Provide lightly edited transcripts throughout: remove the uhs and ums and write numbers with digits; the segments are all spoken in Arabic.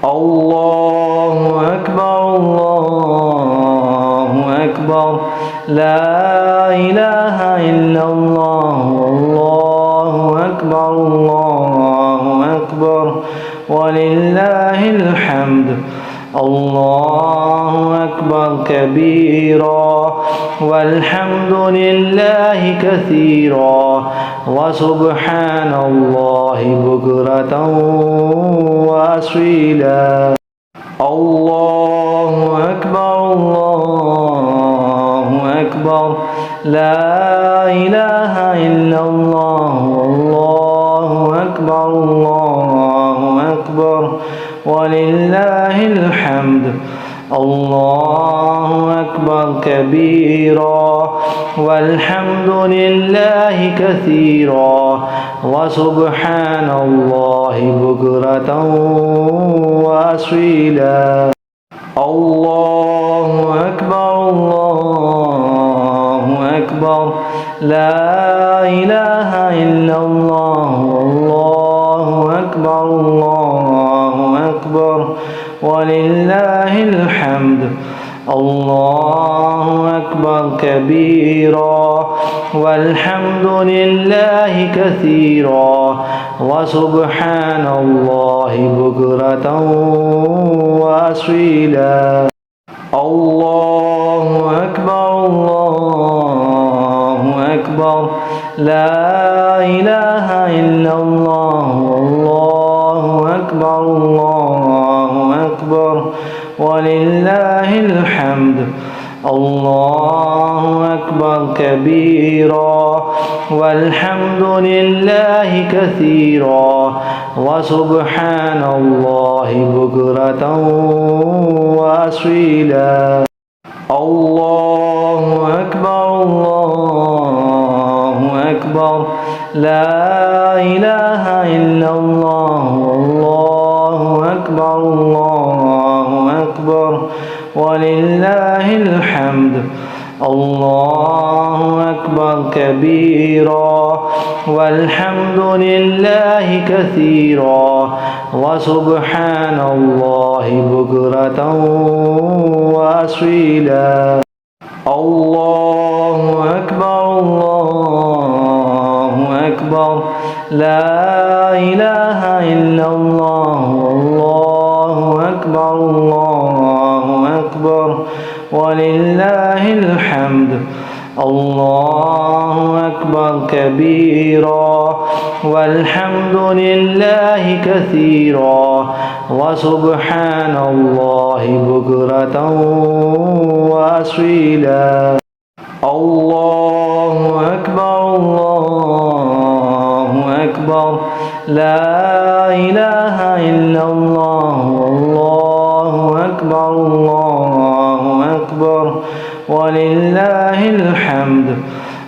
الله أكبر الله أكبر لا إله إلا الله الله أكبر الله أكبر ولله الحمد الله أكبر كبيرا والحمد لله كثيرا وسبحان الله بكرة وأصيلا الله أكبر الله أكبر لا إله إلا الله الله أكبر الله أكبر ولله الحمد الله أكبر كبيرا والحمد لله كثيرا وسبحان الله بكرة وأصيلا الله أكبر الله أكبر لا إله إلا الله الله أكبر الله أكبر ولله الحمد الله أكبر كبيرا والحمد لله كثيرا وسبحان الله بكرة وأصيلا الله أكبر الله أكبر لا إله إلا الله الله أكبر الله أكبر ولله الحمد الله أكبر كبيرا والحمد لله كثيرا وسبحان الله بكرة وأصيلا الله أكبر الله أكبر لا إله إلا الله الله أكبر الله أكبر ولله الحمد الله أكبر كبيرا والحمد لله كثيرا وسبحان الله بكرة وأصيلا الله أكبر الله أكبر لا إله إلا الله الله أكبر الله أكبر ولله الحمد الله أكبر كبيرا والحمد لله كثيرا وسبحان الله بكرة وأصيلا الله أكبر الله أكبر لا إله إلا الله الله أكبر الله أكبر ولله الحمد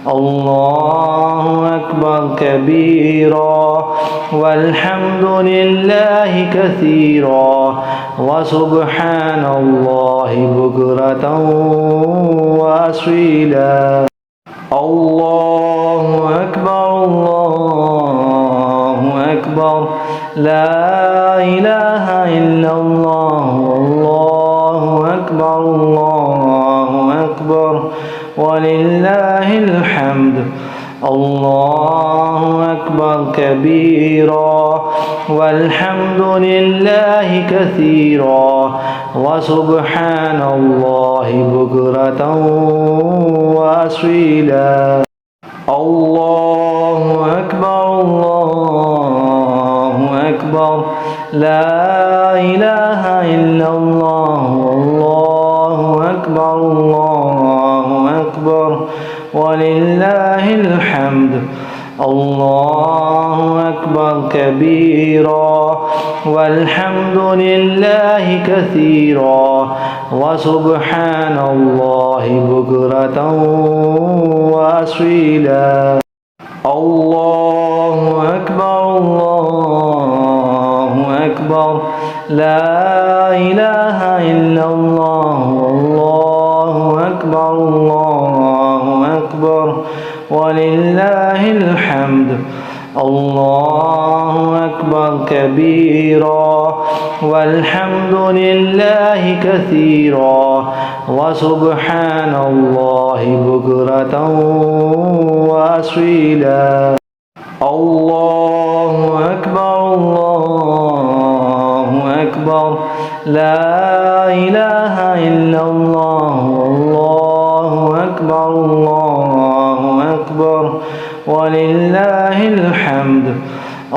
الله أكبر كبيرا والحمد لله كثيرا وسبحان الله بكرة وأصيلا الله أكبر الله أكبر لا إله إلا الله الله أكبر الله أكبر ولله الحمد الله أكبر كبيرا والحمد لله كثيرا وسبحان الله بكرة وأصيلا الله أكبر الله أكبر لا إله إلا الله الله أكبر الله أكبر ولله الحمد الله أكبر كبيرا والحمد لله كثيرا وسبحان الله بكرة وأصيلا الله أكبر الله أكبر لا إله إلا الله الله أكبر الله أكبر ولله الحمد الله أكبر كبيرا والحمد لله كثيرا وسبحان الله بكرة وأصيلا الله أكبر الله أكبر لا إله إلا الله الله أكبر الله أكبر ولله الحمد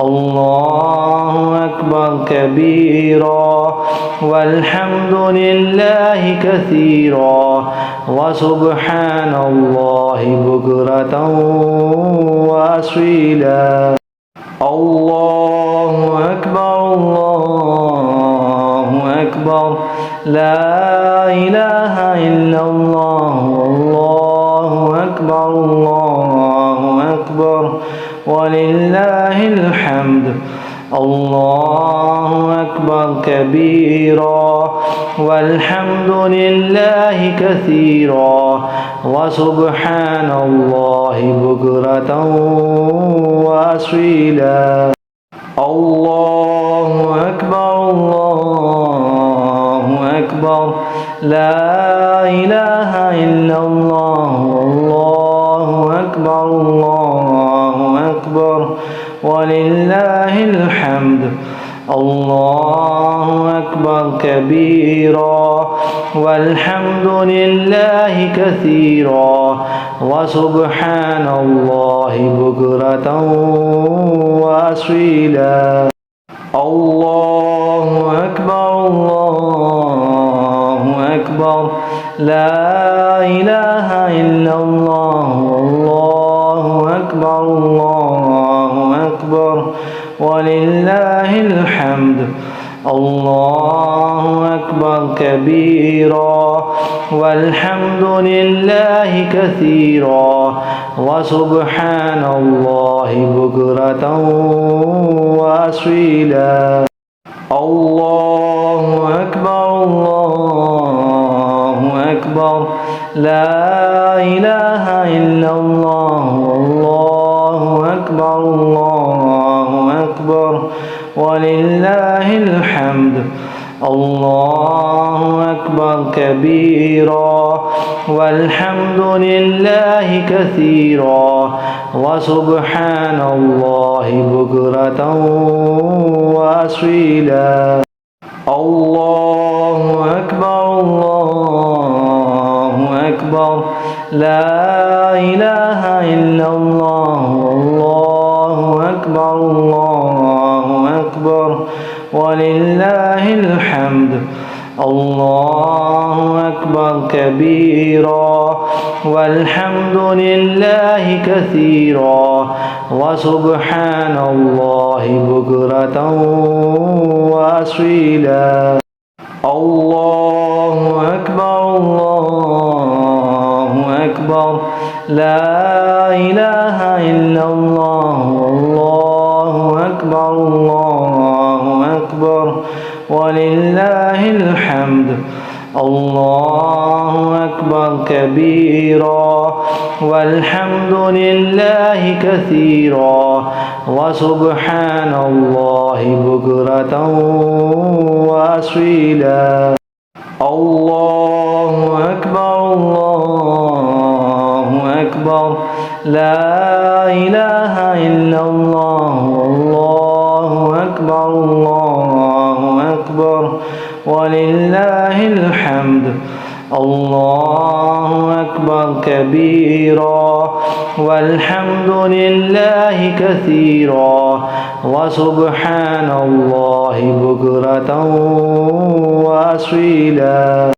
الله أكبر كبيرا والحمد لله كثيرا وسبحان الله بكرة وأصيلا الله أكبر الله أكبر لا إله إلا الله الله أكبر الله أكبر ولله الحمد الله أكبر كبيرا والحمد لله كثيرا وسبحان الله بكرة وأصيلا الله أكبر الله أكبر لا إله إلا الله الله أكبر الله أكبر ولله الحمد الله أكبر كبيرا والحمد لله كثيرا وسبحان الله بكرة وأصيلا الله أكبر الله أكبر لا إله إلا الله الله أكبر الله أكبر ولله الحمد الله أكبر كبيرا والحمد لله كثيرا وسبحان الله بكرة وأصيلا الله أكبر الله أكبر لا إله إلا الله الله أكبر الله أكبر ولله الحمد الله أكبر كبيرا والحمد لله كثيرا وسبحان الله بكرة وأصيلا الله أكبر الله أكبر لا إله إلا الله الله أكبر الله أكبر ولله الحمد الله أكبر كبيرا والحمد لله كثيرا وسبحان الله بكرة وأصيلا الله أكبر الله أكبر لا إله إلا الله الله أكبر الله أكبر ولله الحمد الله أكبر كبيرا والحمد لله كثيرا وسبحان الله بكرة وأصيلا الله أكبر الله أكبر لا إله إلا الله الله أكبر الله أكبر ولله الحمد الله أكبر كبيرا والحمد لله كثيرا وسبحان الله بكرة وأصيلا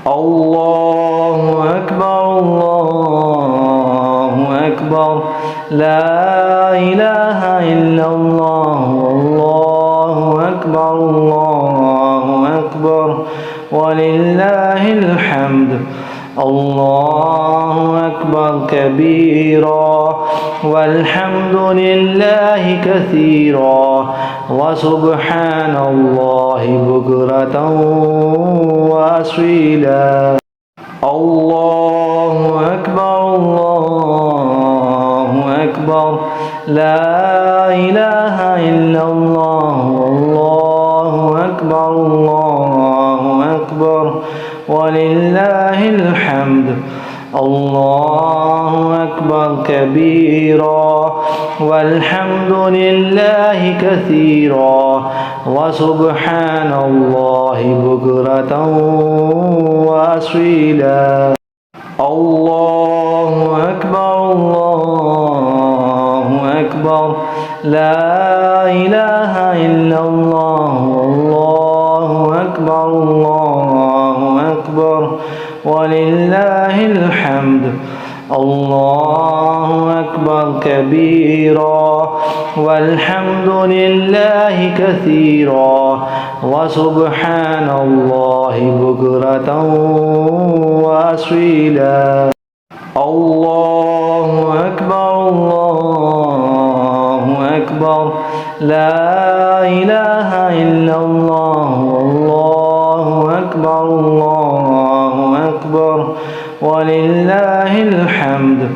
الله أكبر الله أكبر لا إله إلا الله الله أكبر الله أكبر ولله الحمد الله أكبر كبيرا والحمد لله كثيرا وسبحان الله بكرة وأصيلا الله أكبر الله أكبر لا إله إلا الله والله أكبر الله أكبر ولله الحمد الله أكبر كبيرا والحمد لله كثيرا وسبحان الله بكرة وأصيلا الله أكبر الله أكبر لا إله إلا الله والله أكبر الله أكبر ولله الحمد الله أكبر كبيرا والحمد لله كثيرا وسبحان الله بكرة وأصيلا الله أكبر الله أكبر لا إله إلا الله والله أكبر الله أكبر ولله الحمد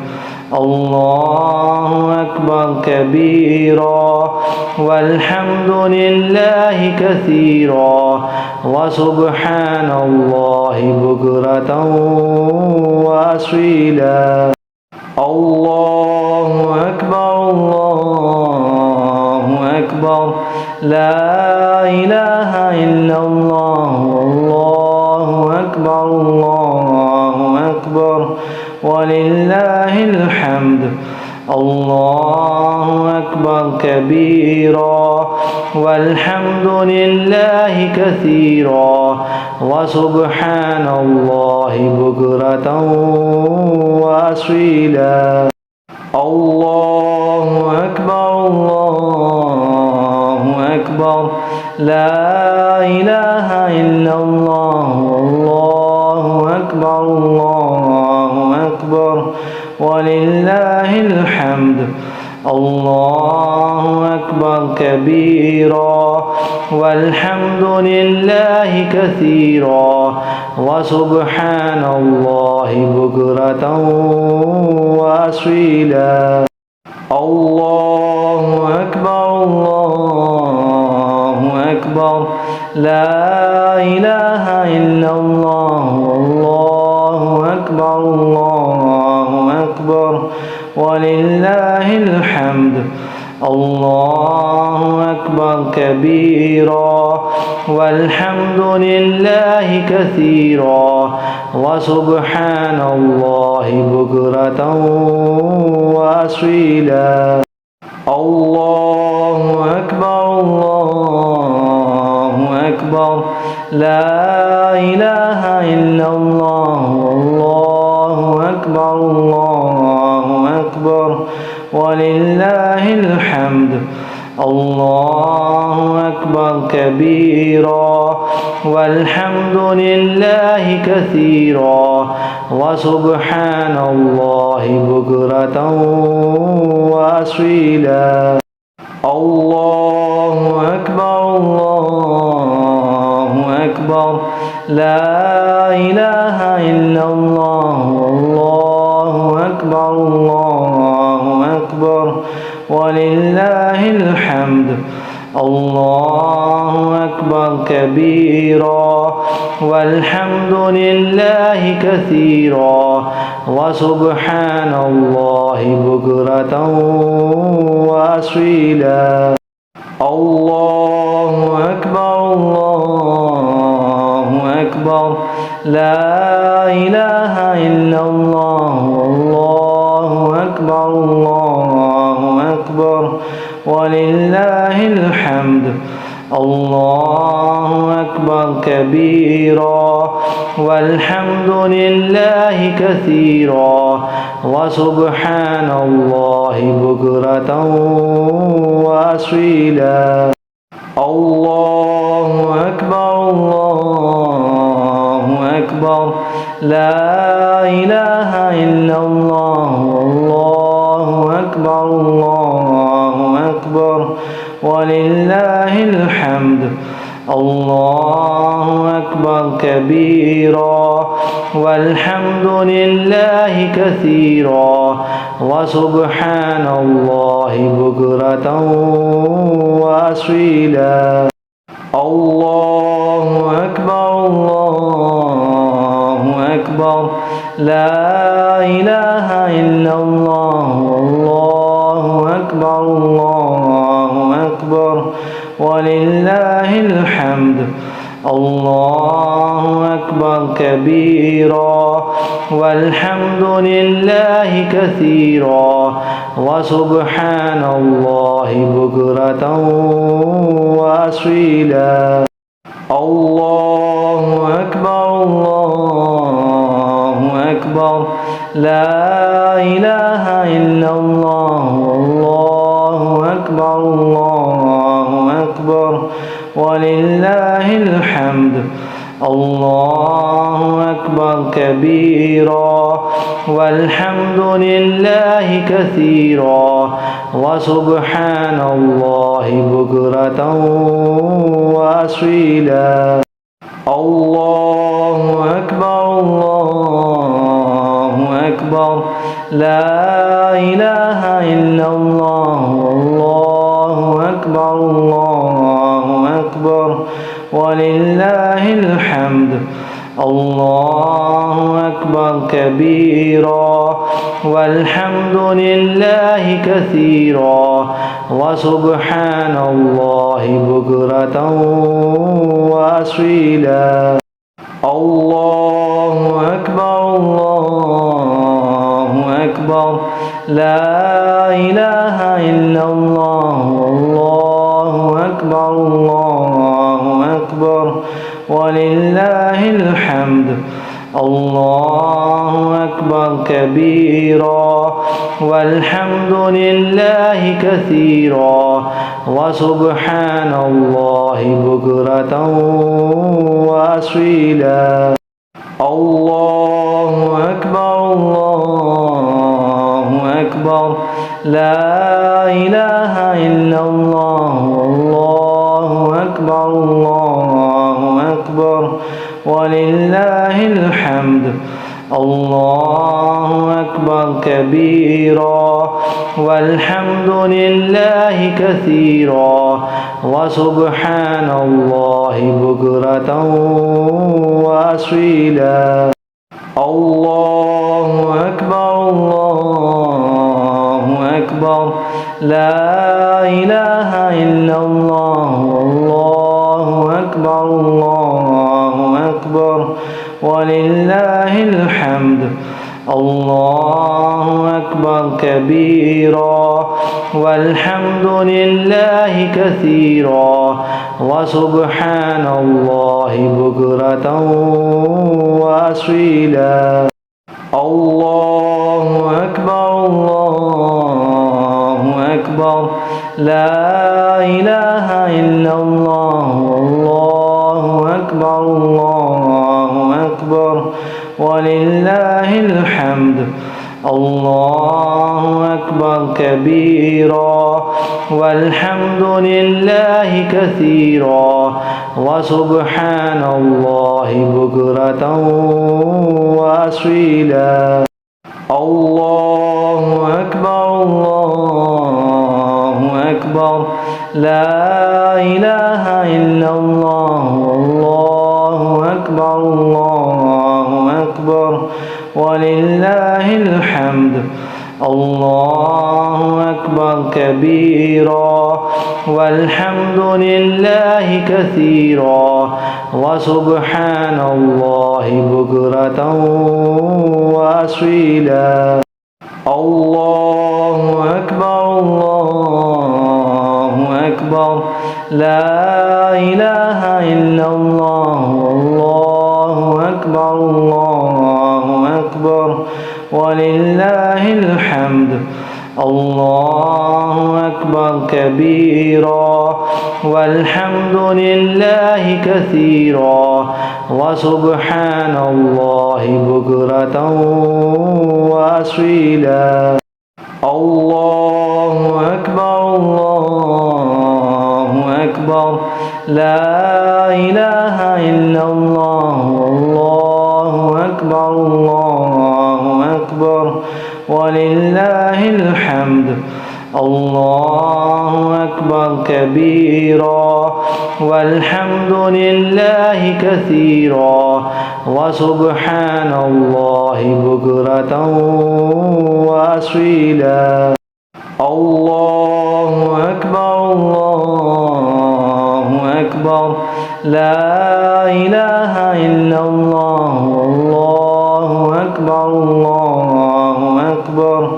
الله أكبر كبيرا والحمد لله كثيرا وسبحان الله بكرة وأصيلا الله أكبر الله أكبر لا إله إلا الله والله أكبر الله أكبر ولله الحمد الله أكبر كبيرا والحمد لله كثيرا وسبحان الله بكرة وأصيلا الله أكبر الله أكبر لا إله إلا الله والله أكبر الله أكبر ولله الحمد الله أكبر كبيرا والحمد لله كثيرا وسبحان الله بكرة وأصيلا الله أكبر الله أكبر لا إله إلا الله والله أكبر الله أكبر ولله الحمد الله أكبر كبيرا والحمد لله كثيرا وسبحان الله بكرة وأصيلا الله أكبر الله أكبر لا إله إلا الله والله أكبر الله أكبر ولله الحمد الله أكبر كبيرا والحمد لله كثيرا وسبحان الله بكرة وأصيلا الله أكبر الله أكبر لا إله إلا الله والله أكبر الله أكبر ولله الحمد الله أكبر كبيرا والحمد لله كثيرا وسبحان الله بكرة وأصيلا الله أكبر الله أكبر لا إله إلا الله والله أكبر الله أكبر ولله الحمد الله أكبر كبيرا والحمد لله كثيرا وسبحان الله بكرة وأصيلا الله أكبر الله أكبر لا إله إلا الله والله أكبر الله أكبر ولله الحمد الله الله أكبر كبيرا والحمد لله كثيرا وسبحان الله بكرة وأصيلا الله أكبر الله أكبر لا إله إلا الله الله أكبر الله أكبر ولله الحمد الله أكبر كبيرا والحمد لله كثيرا وسبحان الله بكرة وأصيلا الله أكبر الله أكبر لا إله إلا الله الله أكبر الله أكبر ولله الحمد الله أكبر كبيرا والحمد لله كثيرا وسبحان الله بكرة وأصيلا الله أكبر الله أكبر لا إله إلا الله الله أكبر الله أكبر ولله الحمد الله أكبر كبيرا والحمد لله كثيرا وسبحان الله بكرة وأصيلا الله أكبر الله أكبر لا إله إلا الله الله أكبر الله أكبر ولله الحمد الله أكبر كبيرا والحمد لله كثيرا وسبحان الله بكرة وأصيلا الله أكبر الله أكبر لا إله إلا الله الله أكبر الله أكبر ولله الحمد الله أكبر كبيرا والحمد لله كثيرا وسبحان الله بكرة وأصيلا الله أكبر الله أكبر لا إله إلا الله الله أكبر الله أكبر ولله الحمد الله أكبر كبيرا والحمد لله كثيرا وسبحان الله بكرة وأصيلا الله أكبر الله أكبر لا إله إلا الله الله أكبر الله أكبر ولله الحمد الله أكبر كبيرا والحمد لله كثيرا وسبحان الله بكرة وأصيلا الله أكبر الله أكبر لا إله إلا الله الله أكبر الله أكبر ولله الحمد الله أكبر كبيرا والحمد لله كثيرا وسبحان الله بكرة وأصيلا الله أكبر الله أكبر لا إله إلا الله الله أكبر الله أكبر ولله الحمد الله أكبر كبيرا والحمد لله كثيرا وسبحان الله بكرة وأصيلا الله أكبر الله أكبر لا إله إلا الله والله أكبر الله أكبر ولله الحمد الله أكبر كبيرا والحمد لله كثيرا وسبحان الله بكرة وأصيلا الله أكبر الله أكبر لا إله إلا الله والله أكبر الله أكبر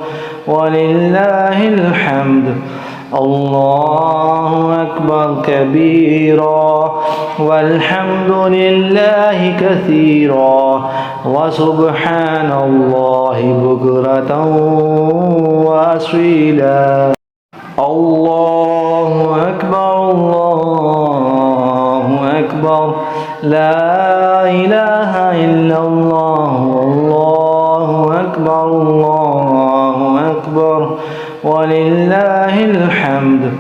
ولله الحمد الله أكبر كبيرا والحمد لله كثيرا وسبحان الله بكرة وأصيلا الله أكبر الله أكبر لا إله إلا الله والله أكبر الله أكبر ولله الحمد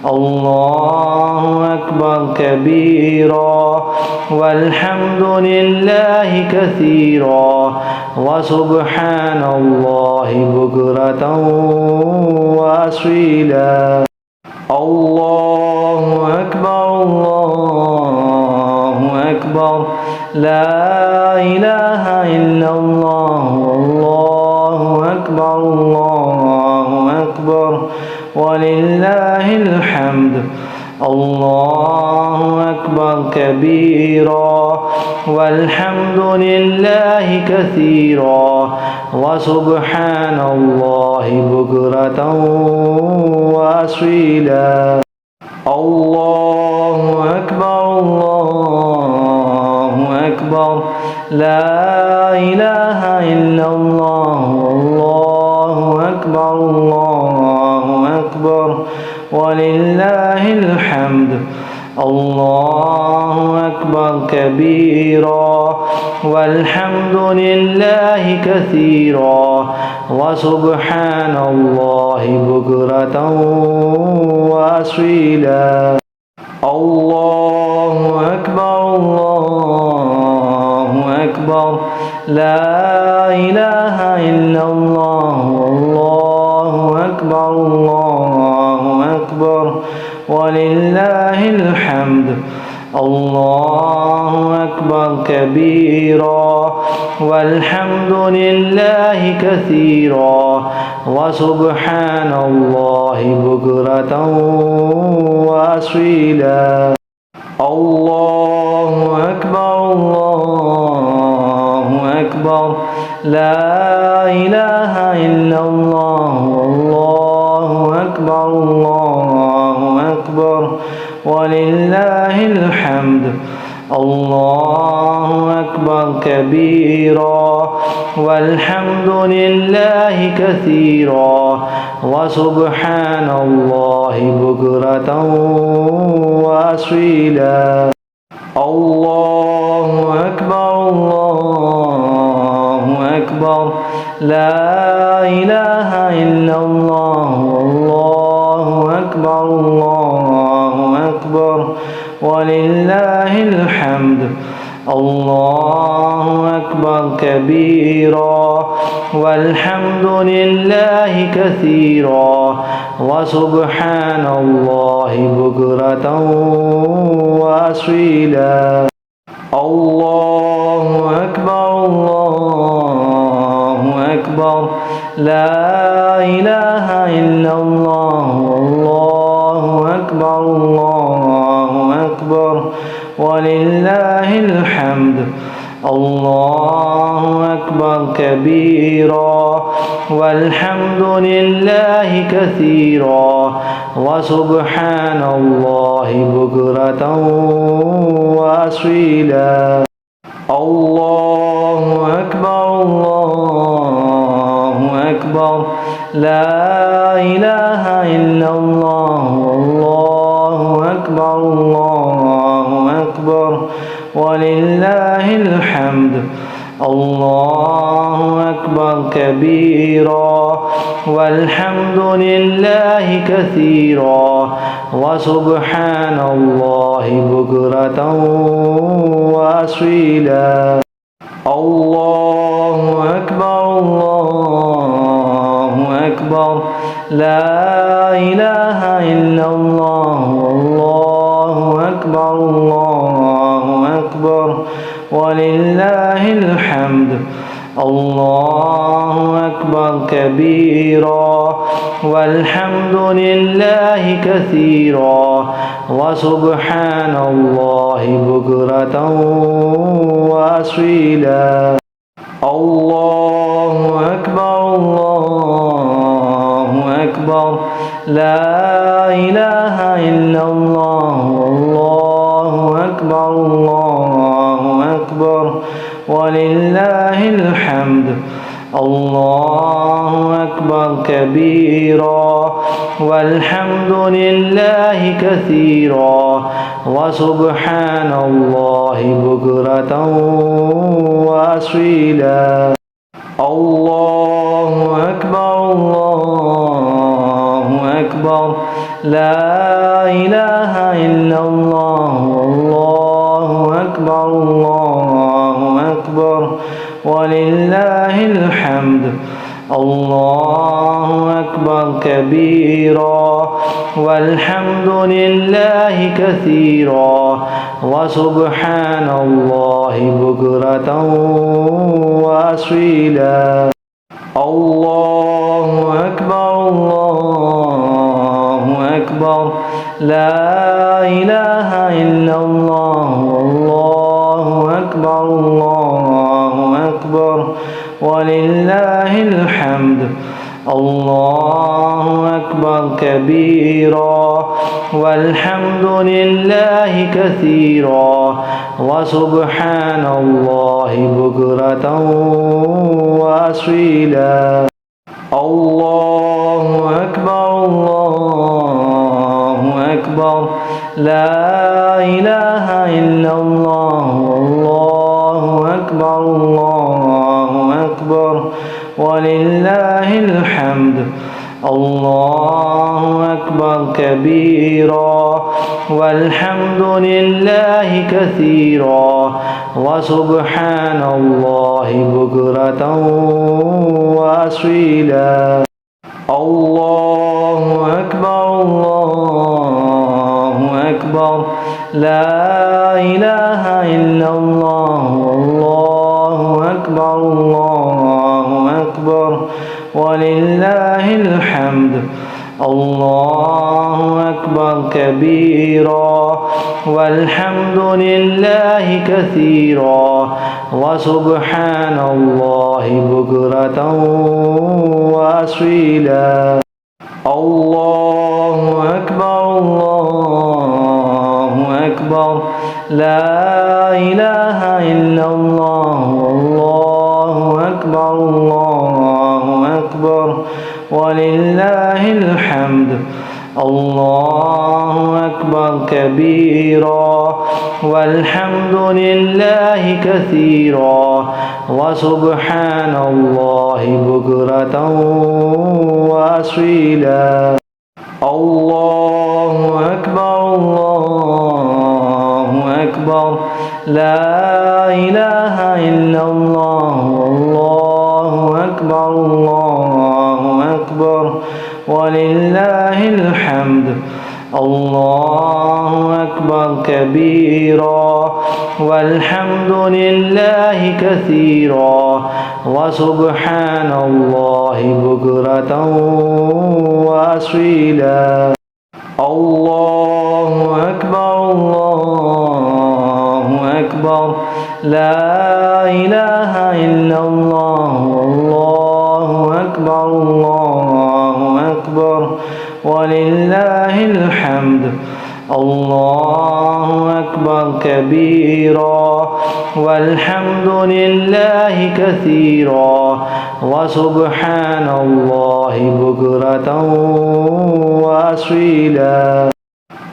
الله أكبر كبيرا والحمد لله كثيرا وسبحان الله بكرة وأصيلا الله أكبر الله أكبر لا إله إلا الله والله أكبر الله أكبر ولله الحمد الله أكبر كبيرا والحمد لله كثيرا وسبحان الله بكرة وأصيلا الله أكبر الله أكبر لا إله إلا الله والله أكبر الله أكبر ولله الحمد الله أكبر كبيرا والحمد لله كثيرا وسبحان الله بكرة وأصيلا الله أكبر الله أكبر لا إله إلا الله والله أكبر الله أكبر ولله الحمد الله أكبر كبيرا والحمد لله كثيرا وسبحان الله بكرة وأصيلا الله أكبر الله أكبر لا إله إلا الله والله أكبر الله أكبر ولله الحمد الله أكبر كبيرا والحمد لله كثيرا وسبحان الله بكرة وأصيلا الله أكبر الله أكبر لا إله إلا الله والله أكبر الله أكبر ولله الحمد الله أكبر كبيرا والحمد لله كثيرا وسبحان الله بكرة وأصيلا الله أكبر الله أكبر لا إله إلا الله والله أكبر الله أكبر ولله الحمد الله أكبر كبيرا والحمد لله كثيرا وسبحان الله بكرة وأصيلا الله أكبر الله أكبر لا إله إلا الله والله أكبر الله أكبر ولله الحمد الله أكبر كبيرا والحمد لله كثيرا وسبحان الله بكرة وأصيلا الله أكبر الله أكبر لا إله إلا الله الله أكبر الله أكبر ولله الحمد الله أكبر كبيرا والحمد لله كثيرا وسبحان الله بكرة وأصيلا الله أكبر الله أكبر لا إله إلا الله الله أكبر الله أكبر ولله الحمد الله أكبر كبيرا والحمد لله كثيرا وسبحان الله بكرة وأصيلا الله أكبر الله أكبر لا إله إلا الله الله أكبر الله أكبر ولله الحمد الله أكبر كبيرا والحمد لله كثيرا وسبحان الله بكرة وأصيلا الله أكبر الله أكبر لا إله إلا الله الله أكبر الله أكبر ولله الحمد الله أكبر كبيرا والحمد لله كثيرا وسبحان الله بكرة وأصيلا الله أكبر الله أكبر لا إله إلا الله الله أكبر الله أكبر ولله الحمد الله أكبر كبيرا والحمد لله كثيرا وسبحان الله بكرة وأصيلا الله أكبر الله أكبر لا إله إلا الله الله أكبر الله أكبر ولله الحمد الله أكبر كبيرا والحمد لله كثيرا وسبحان الله بكرة وأصيلا الله أكبر الله أكبر لا إله إلا الله الله أكبر الله أكبر ولله الحمد الله أكبر كبيرا والحمد لله كثيرا وسبحان الله بكرة وأصيلا الله أكبر الله أكبر لا إله إلا الله الله أكبر الله أكبر ولله الحمد الله أكبر كبيرا والحمد لله كثيرا وسبحان الله بكرة وأصيلا الله أكبر الله أكبر لا إله إلا الله الله أكبر الله أكبر ولله الحمد الله أكبر كبيرا والحمد لله كثيرا وسبحان الله بكرة وأصيلا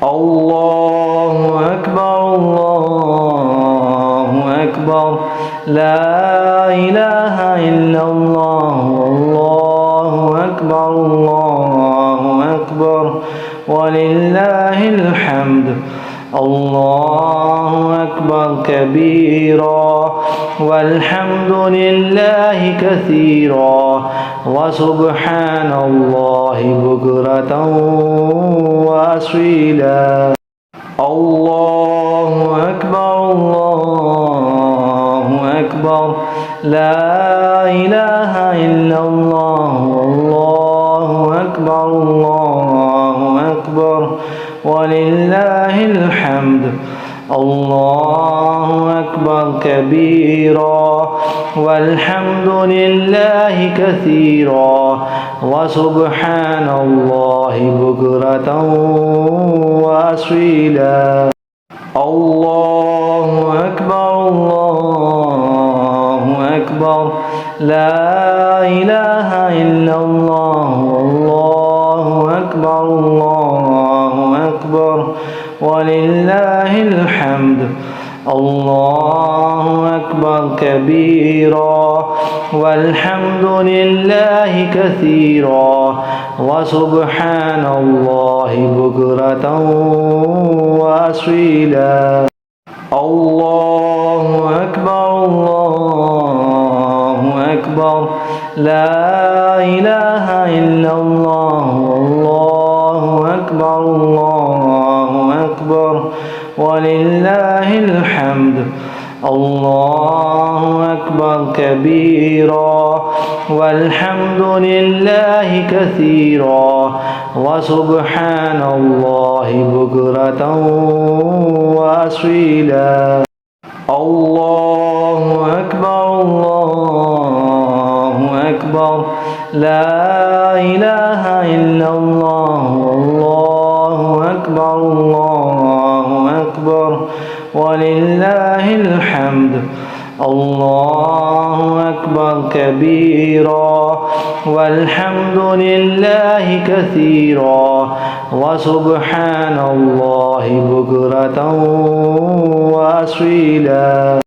الله أكبر الله أكبر لا إله إلا الله والله أكبر الله أكبر ولله الحمد الله أكبر كبيرا والحمد لله كثيرا وسبحان الله بكرة وأصيلا الله أكبر الله أكبر لا إله إلا الله والله أكبر الله أكبر ولله الحمد الله أكبر كبيرا والحمد لله كثيرا وسبحان الله بكرة وأصيلا الله أكبر الله أكبر لا إله إلا الله والله أكبر الله أكبر ولله الحمد الله أكبر كبيرا والحمد لله كثيرا وسبحان الله بكرة وأصيلا الله أكبر الله أكبر لا إله إلا الله والله أكبر الله أكبر ولله الحمد الله أكبر كبيرا والحمد لله كثيرا وسبحان الله بكرة وأصيلا الله أكبر الله أكبر لا إله إلا الله والله أكبر الله أكبر ولله الحمد الله أكبر كبيرا والحمد لله كثيرا وسبحان الله بكرة وأصيلا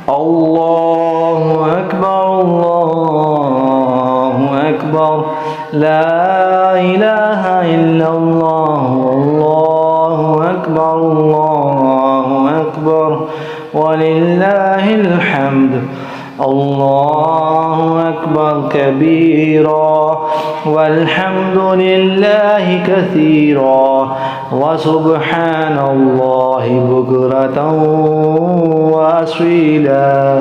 الله أكبر الله أكبر لا إله إلا الله والله أكبر الله أكبر ولله الحمد الله أكبر كبيرا والحمد لله كثيرا وسبحان الله بكرة وأصيلا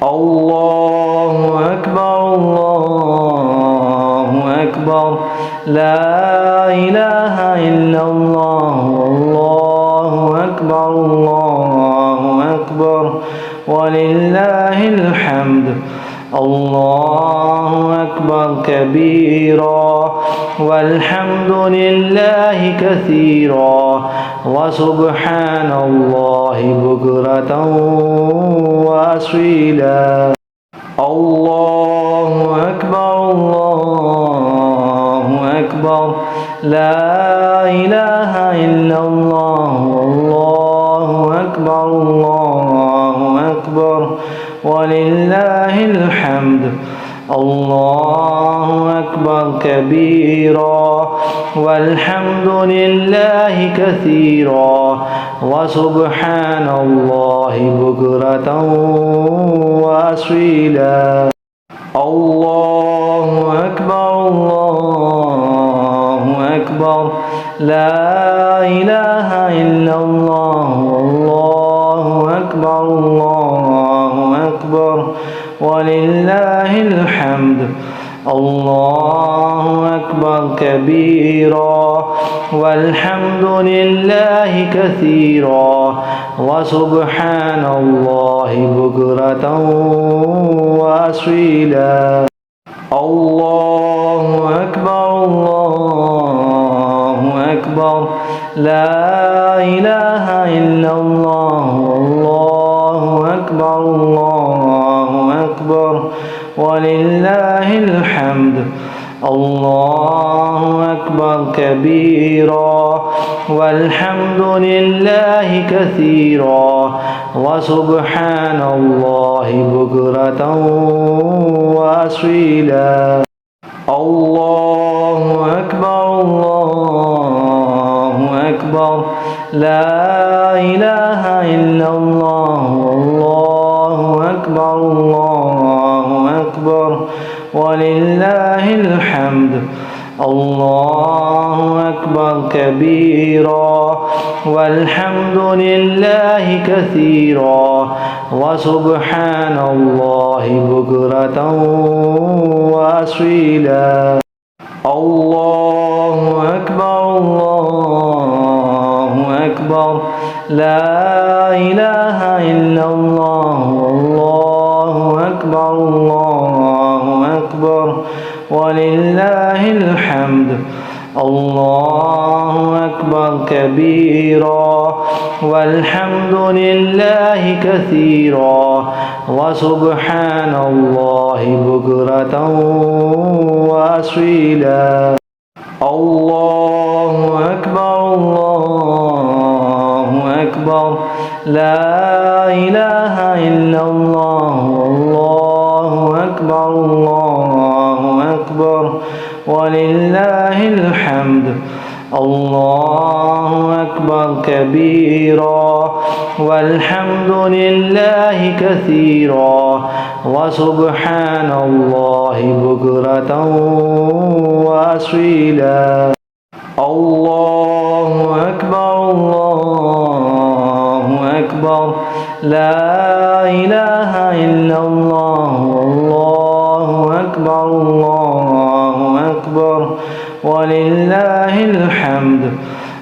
الله أكبر الله أكبر لا إله إلا الله والله أكبر الله أكبر ولله الحمد الله أكبر كبيرا والحمد لله كثيرا وسبحان الله بكرة وأصيلا الله أكبر الله أكبر لا إله إلا الله والله أكبر الله أكبر ولله الحمد الله أكبر كبيرا والحمد لله كثيرا وسبحان الله بكرة وأصيلا الله أكبر الله أكبر لا إله إلا الله والله أكبر الله أكبر ولله الحمد الله أكبر كبيرا والحمد لله كثيرا وسبحان الله بكرة وأصيلا الله أكبر الله أكبر لا إله إلا الله والله أكبر الله أكبر ولله الحمد الله أكبر كبيرا والحمد لله كثيرا وسبحان الله بكرة وأصيلا الله أكبر الله أكبر لا إله إلا الله الله أكبر الله أكبر ولله الحمد الله أكبر كبيرا والحمد لله كثيرا وسبحان الله بكرة وأصيلا الله أكبر الله أكبر لا إله إلا الله الله أكبر الله أكبر ولله الحمد الله أكبر كبيرا والحمد لله كثيرا وسبحان الله بكرة وأصيلا الله أكبر الله أكبر لا إله إلا الله الله أكبر الله أكبر ولله الحمد الله أكبر كبيرا والحمد لله كثيرا وسبحان الله بكرة وأصيلا الله أكبر الله أكبر لا إله إلا الله الله أكبر الله أكبر ولله الحمد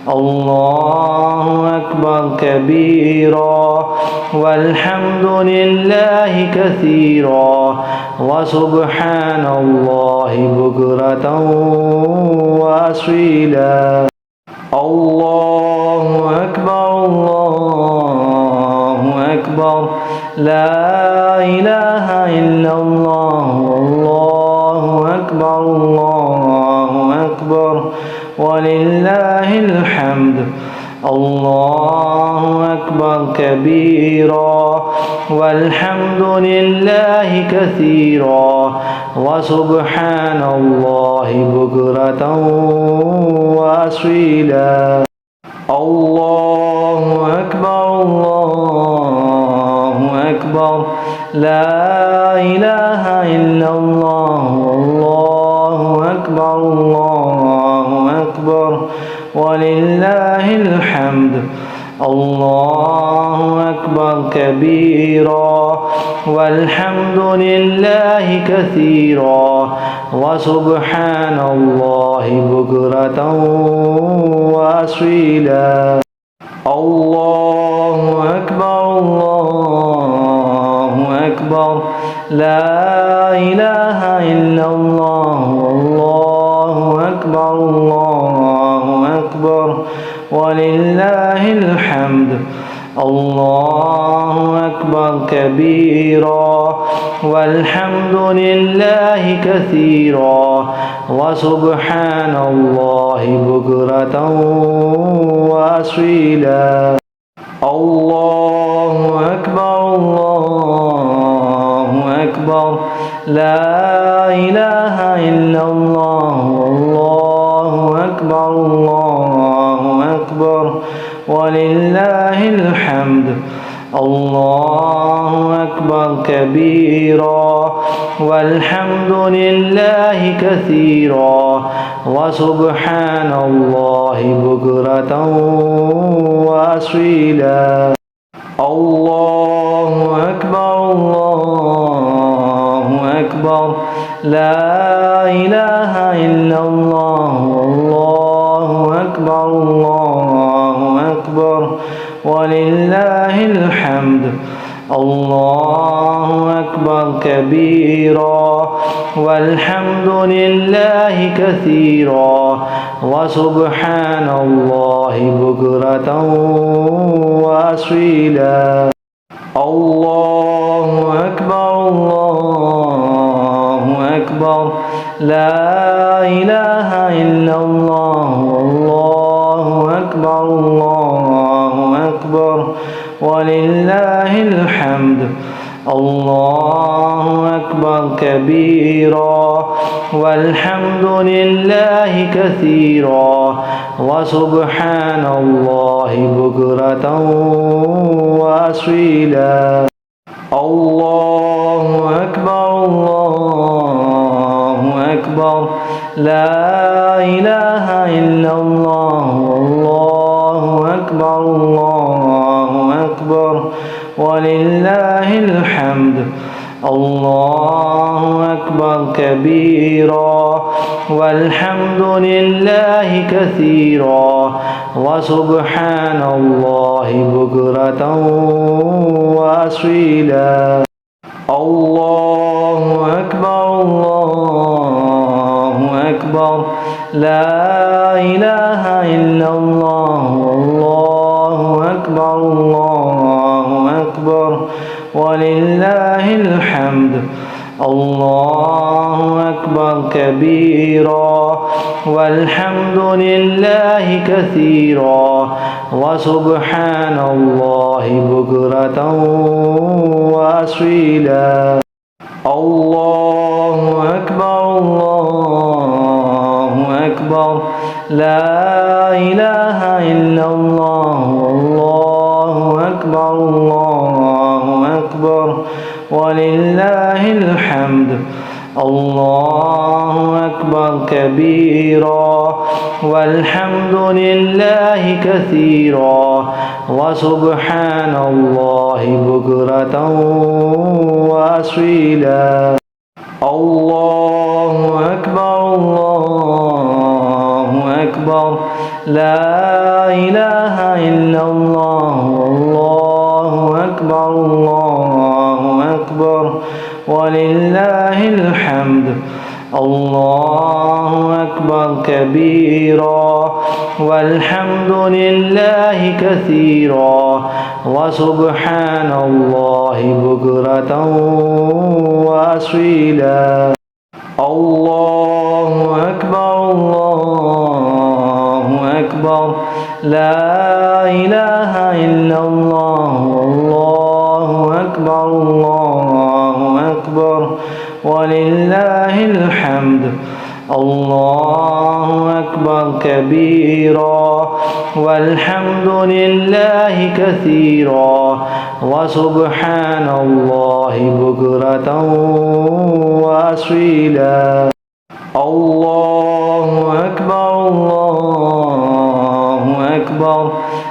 الله أكبر كبيرا والحمد لله كثيرا وسبحان الله بكرة وأصيلا الله أكبر الله أكبر لا إله إلا الله الله أكبر الله أكبر ولله الحمد الله أكبر كبيرا والحمد لله كثيرا وسبحان الله بكرة وأصيلا الله أكبر الله أكبر لا إله إلا الله الله أكبر الله أكبر ولله الحمد الله أكبر كبيرا والحمد لله كثيرا وسبحان الله بكرة وأصيلا الله أكبر الله أكبر لا إله إلا الله الله أكبر الله أكبر ولله الحمد الله أكبر كبيرا والحمد لله كثيرا وسبحان الله بكرة وأصيلا الله أكبر الله أكبر لا إله إلا الله الله أكبر الله أكبر ولله الحمد الله أكبر كبيرا والحمد لله كثيرا وسبحان الله بكرة وأصيلا الله أكبر الله أكبر لا إله إلا الله الله أكبر الله أكبر ولله الحمد الله أكبر كبيرا والحمد لله كثيرا وسبحان الله بكرة وأصيلا الله أكبر الله أكبر لا إله إلا الله الله أكبر الحمد الله أكبر كبيرا والحمد لله كثيرا وسبحان الله بكرة وأصيلا الله أكبر الله أكبر لا إله إلا الله الله أكبر الله أكبر ولله الحمد الله أكبر كبيرا والحمد لله كثيرا وسبحان الله بكرة وأصيلا الله أكبر الله أكبر لا إله إلا الله الله أكبر الله أكبر ولله الحمد الله أكبر كبيرا والحمد لله كثيرا وسبحان الله بكرة وأصيلا الله أكبر الله أكبر لا إله إلا الله الله أكبر الله أكبر ولله الحمد الله أكبر كبيرا والحمد لله كثيرا وسبحان الله بكرة وأصيلا الله أكبر الله أكبر لا إله إلا الله الله أكبر الله أكبر ولله الحمد الله أكبر كبيرا والحمد لله كثيرا وسبحان الله بكرة وأصيلا الله أكبر الله أكبر لا إله إلا الله الله أكبر الله أكبر ولله الحمد الله أكبر كبيرا والحمد لله كثيرا وسبحان الله بكرة وأصيلا الله أكبر الله أكبر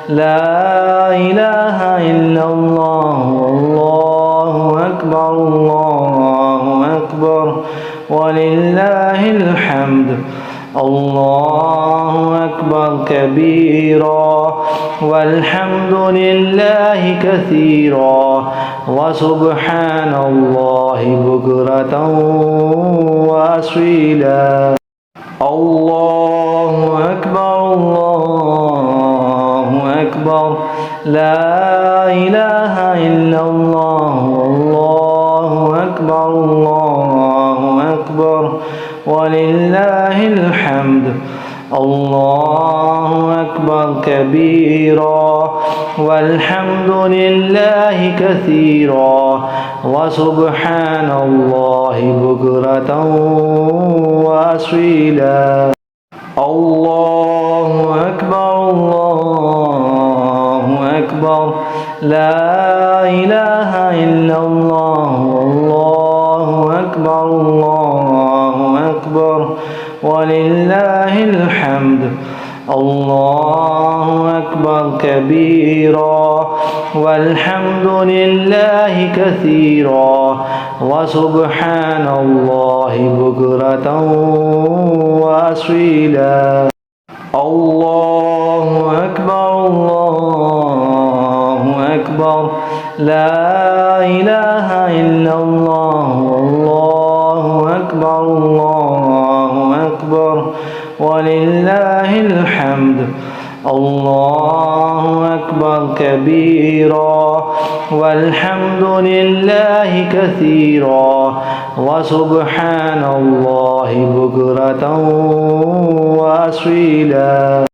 لا إله إلا الله الله أكبر الله أكبر ولله الحمد الله أكبر كبيرا والحمد لله كثيرا وسبحان الله بكرة وأصيلا الله أكبر الله أكبر لا إله إلا الله الله أكبر الله أكبر ولله الحمد الله أكبر كبيرا والحمد لله كثيرا وسبحان الله بكرة وأصيلا الله أكبر الله أكبر لا إله إلا الله الله أكبر الله أكبر ولله الحمد الله أكبر كبيرا والحمد لله كثيرا وسبحان الله بكرة وأصيلا الله أكبر الله أكبر لا إله إلا الله الله أكبر الله أكبر ولله الحمد الله أكبر كبيرا والحمد لله كثيرا وسبحان الله بكرة وأصيلا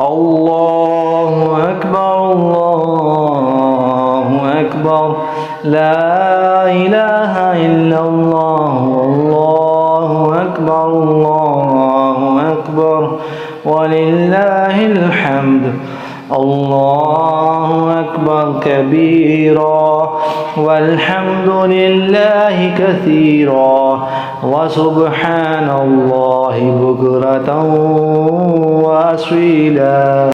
الله أكبر الله أكبر لا إله إلا الله والله أكبر الله أكبر ولله الحمد الله أكبر كبيرا والحمد لله كثيرا وسبحان الله بكرة وأصيلا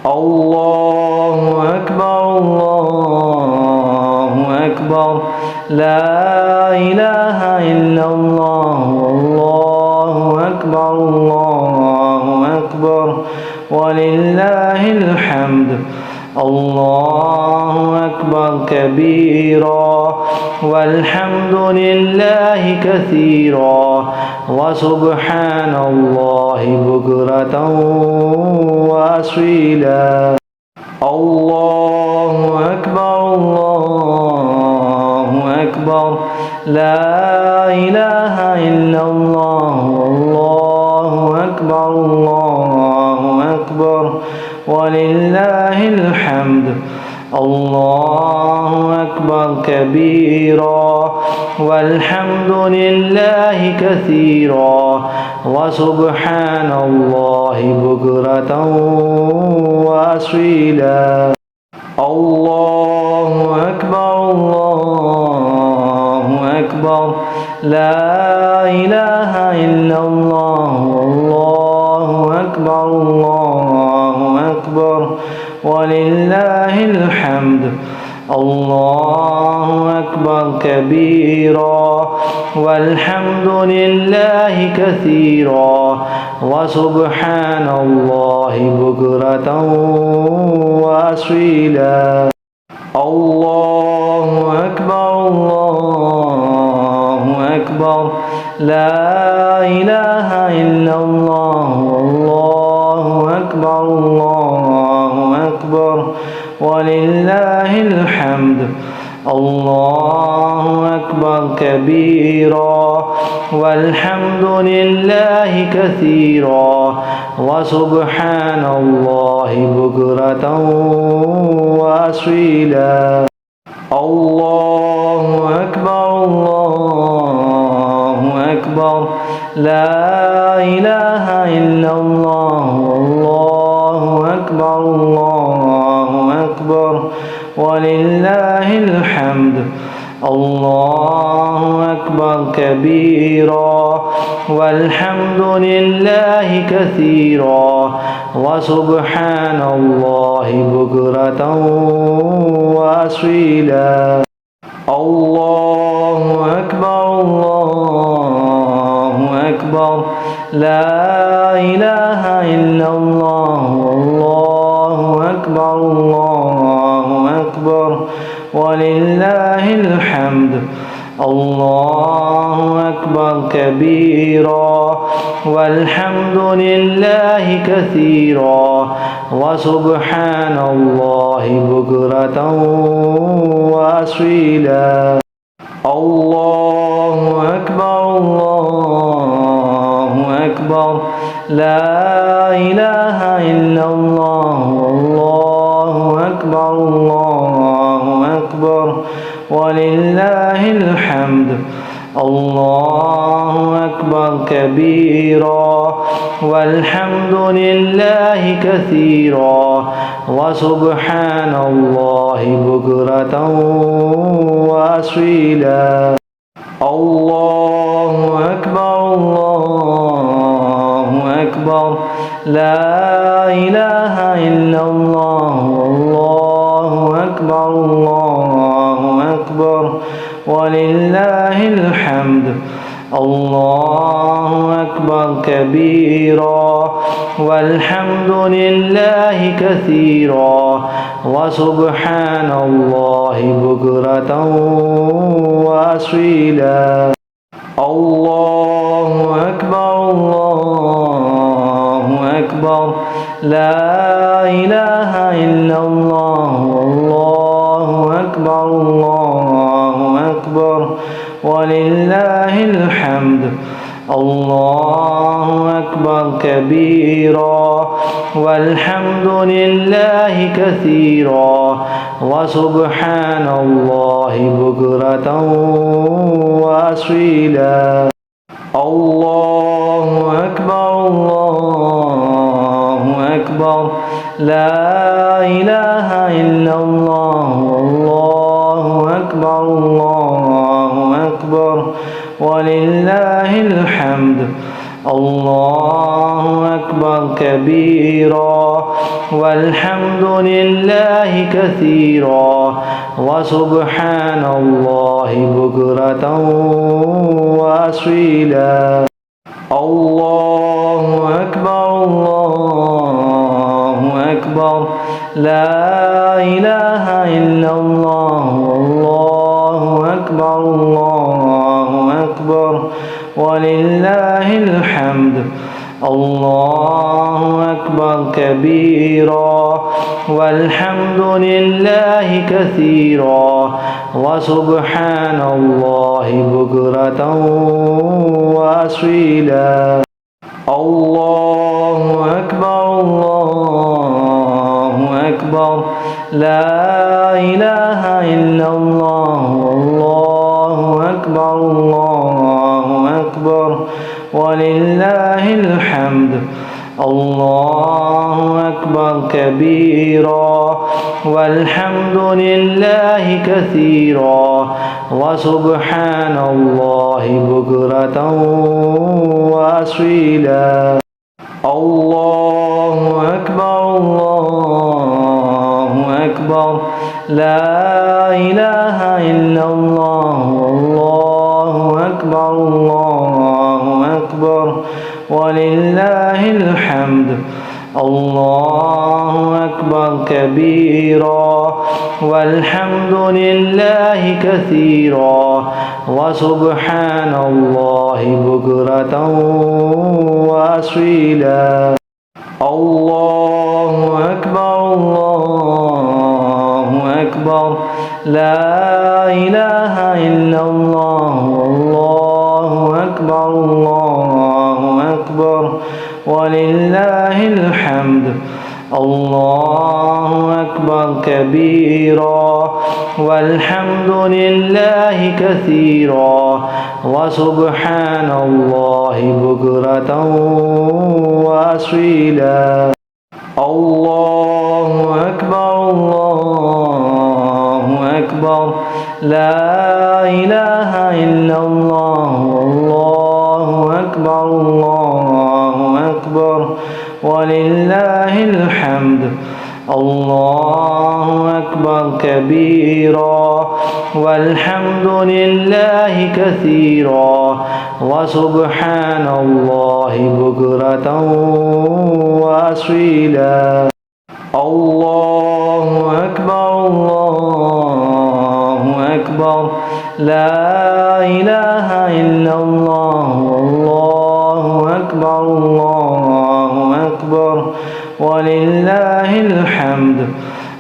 الله أكبر الله أكبر لا إله إلا الله والله أكبر الله أكبر ولله الحمد الله أكبر كبيرا والحمد لله كثيرا وسبحان الله بكرة وأصيلا الله أكبر الله أكبر لا إله إلا الله والله أكبر الله أكبر ولله الحمد الله أكبر كبيرا والحمد لله كثيرا وسبحان الله بكرة وأصيلا الله أكبر الله أكبر لا إله إلا الله والله أكبر الله أكبر ولله الحمد الله أكبر كبيرا والحمد لله كثيرا وسبحان الله بكرة وأصيلا الله أكبر الله أكبر لا إله إلا الله والله أكبر الله أكبر ولله الحمد الله أكبر كبيرا والحمد لله كثيرا وسبحان الله بكرة وأصيلا الله أكبر الله أكبر لا إله إلا الله والله أكبر الله أكبر ولله الحمد الله أكبر كبيرا والحمد لله كثيرا وسبحان الله بكرة وأصيلا الله أكبر الله أكبر لا إله إلا الله والله أكبر الله أكبر ولله الحمد الله أكبر كبيرا والحمد لله كثيرا وسبحان الله بكرة وأصيلا الله أكبر الله أكبر لا إله إلا الله والله أكبر الله أكبر ولله الحمد الله أكبر كبيرا والحمد لله كثيرا وسبحان الله بكرة وأصيلا الله أكبر الله أكبر لا إله إلا الله والله أكبر الله أكبر ولله الحمد الله أكبر كبيرا والحمد لله كثيرا وسبحان الله بكرة وأصيلا الله أكبر الله أكبر لا إله إلا الله والله أكبر الله أكبر ولله الحمد الله أكبر أكبر كبيرا والحمد لله كثيرا وسبحان الله بكرة وأصيلا الله أكبر الله أكبر لا إله إلا الله الله أكبر الله أكبر ولله الحمد الله أكبر كبيرا والحمد لله كثيرا وسبحان الله بكرة وأصيلا الله أكبر الله أكبر لا إله إلا الله الله أكبر الله أكبر ولله الحمد الله أكبر كبيرا والحمد لله كثيرا وسبحان الله بكرة وأصيلا الله أكبر الله أكبر لا إله إلا الله الله أكبر الله أكبر ولله الحمد الله أكبر كبيرا والحمد لله كثيرا وسبحان الله بكرة وأصيلا الله أكبر الله أكبر لا إله إلا الله الله أكبر الله أكبر ولله الحمد الله أكبر كبيرا والحمد لله كثيرا وسبحان الله بكرة وأصيلا الله أكبر الله أكبر لا إله إلا الله الله أكبر الله أكبر ولله الحمد الله أكبر كبيرا والحمد لله كثيرا وسبحان الله بكرة وأصيلا الله أكبر الله أكبر لا إله إلا الله الله أكبر الله أكبر ولله الحمد الله أكبر كبيرا والحمد لله كثيرا وسبحان الله بكرة وأصيلا الله أكبر الله أكبر لا إله إلا الله الله أكبر الله أكبر ولله الحمد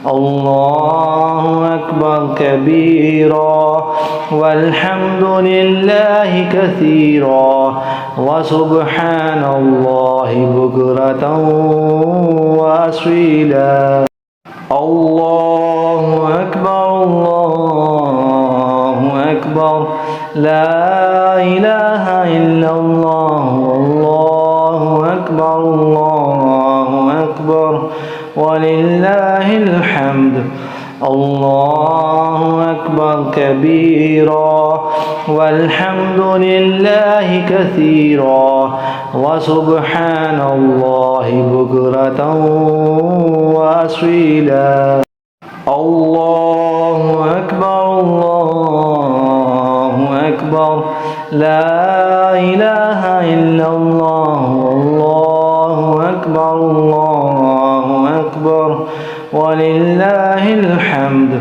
الله أكبر كبيرا والحمد لله كثيرا وسبحان الله بكرة وأصيلا الله أكبر الله أكبر لا إله إلا الله الله أكبر الله أكبر ولله الحمد الله أكبر كبيرا والحمد لله كثيرا وسبحان الله بكرة وأصيلا الله أكبر الله أكبر لا إله إلا الله الله أكبر الله أكبر ولله الحمد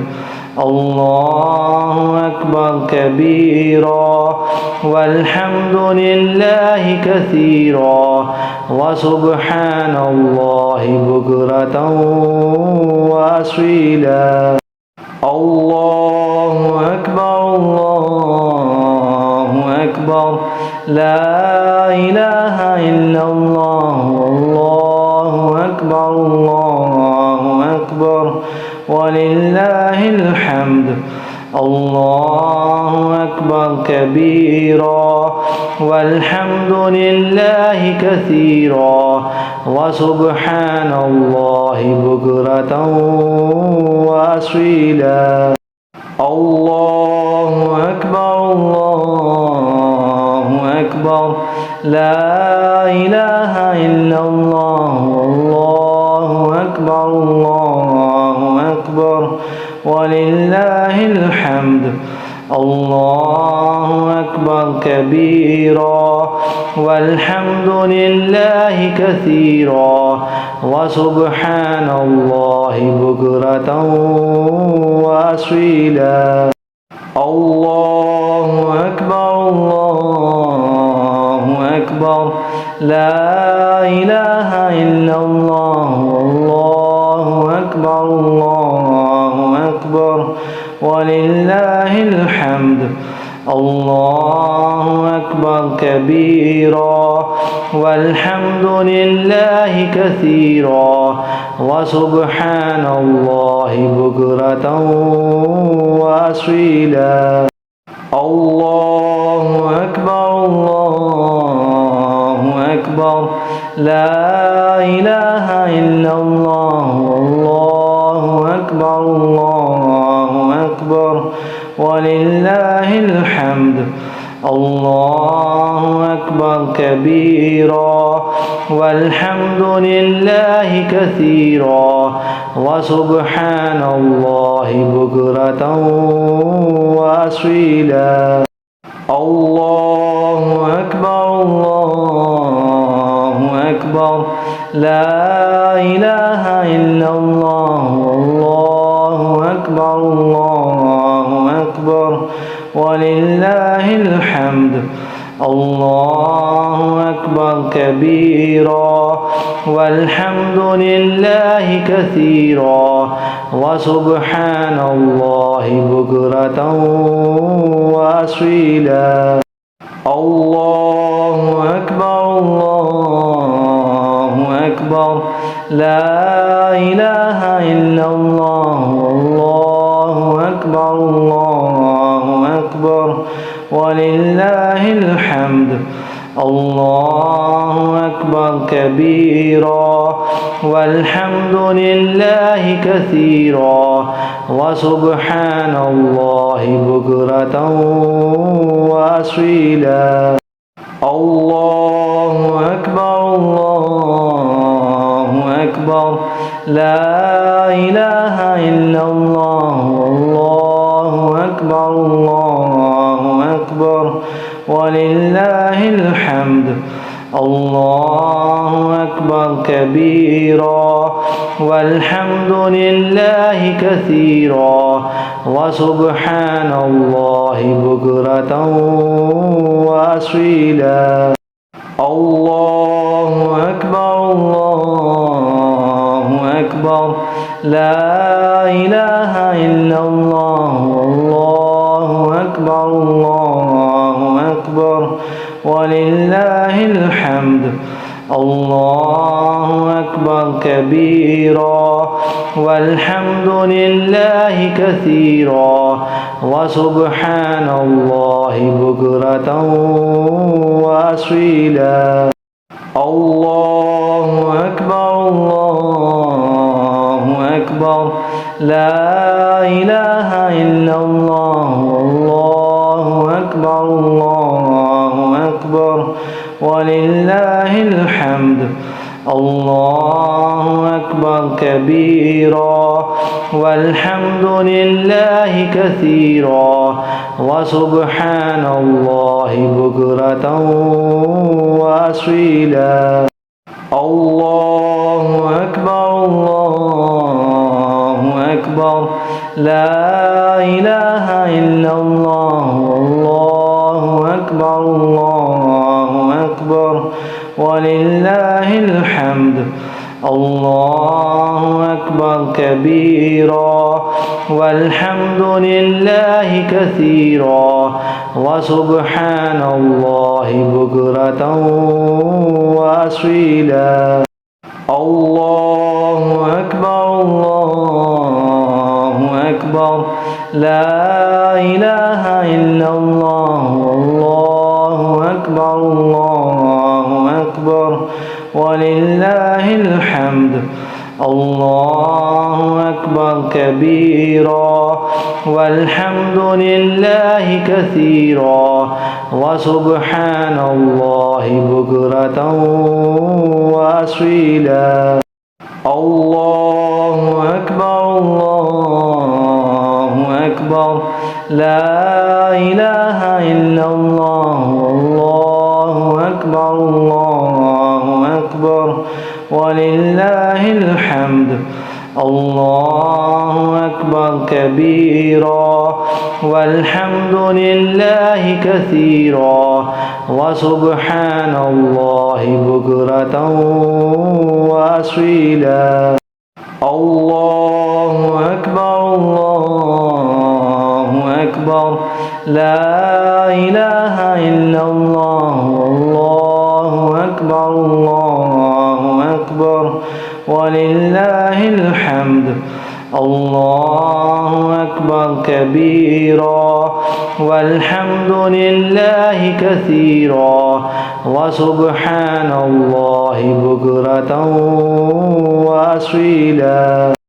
الله أكبر كبيرا والحمد لله كثيرا وسبحان الله بكرة وأصيلا الله أكبر الله أكبر لا إله إلا الله أكبر كبيرا والحمد لله كثيرا وسبحان الله بكرة وأصيلا الله أكبر الله أكبر لا إله إلا الله الله أكبر الله أكبر ولله الحمد الله أكبر كبيرا والحمد لله كثيرا وسبحان الله بكرة وأصيلا الله أكبر الله أكبر لا إله إلا الله الله أكبر الله أكبر ولله الحمد الله أكبر كبيرا والحمد لله كثيرا وسبحان الله بكرة وأصيلا الله أكبر الله أكبر لا إله إلا الله الله أكبر الله أكبر ولله الحمد الله أكبر كبيرا والحمد لله كثيرا وسبحان الله بكرة وأصيلا الله أكبر الله أكبر لا إله إلا الله الله أكبر الله أكبر ولله الحمد الله أكبر كبيرا والحمد لله كثيرا وسبحان الله بكرة وأصيلا الله أكبر الله أكبر لا إله إلا الله الله أكبر الله أكبر ولله الحمد الله أكبر كبيرا والحمد لله كثيرا وسبحان الله بكرة وأصيلا الله أكبر الله أكبر لا إله إلا الله الله أكبر الله أكبر ولله الحمد الله أكبر كبيرا والحمد لله كثيرا وسبحان الله بكرة وأصيلا الله أكبر الله أكبر لا إله إلا الله الله أكبر الله أكبر ولله الحمد الله أكبر كبيرا والحمد لله كثيرا وسبحان الله بكرة وأصيلا الله أكبر الله أكبر لا إله إلا الله الله أكبر الله أكبر ولله الحمد الله أكبر كبيرا والحمد لله كثيرا وسبحان الله بكرة وأصيلا الله أكبر الله أكبر لا إله إلا الله الله أكبر الله أكبر ولله الحمد الله أكبر كبيرا والحمد لله كثيرا وسبحان الله بكرة وأصيلا الله أكبر الله أكبر لا إله إلا الله والله أكبر الله أكبر ولله الحمد الله أكبر كبيرا والحمد لله كثيرا وسبحان الله بكرة وأصيلا الله أكبر الله أكبر لا إله إلا الله والله أكبر الله أكبر ولله الحمد الله أكبر كبيرا والحمد لله كثيرا وسبحان الله بكرة وأصيلا الله أكبر الله أكبر لا إله إلا الله والله أكبر الله أكبر ولله الحمد الله أكبر كبيرا والحمد لله كثيرا وسبحان الله بكرة وأصيلا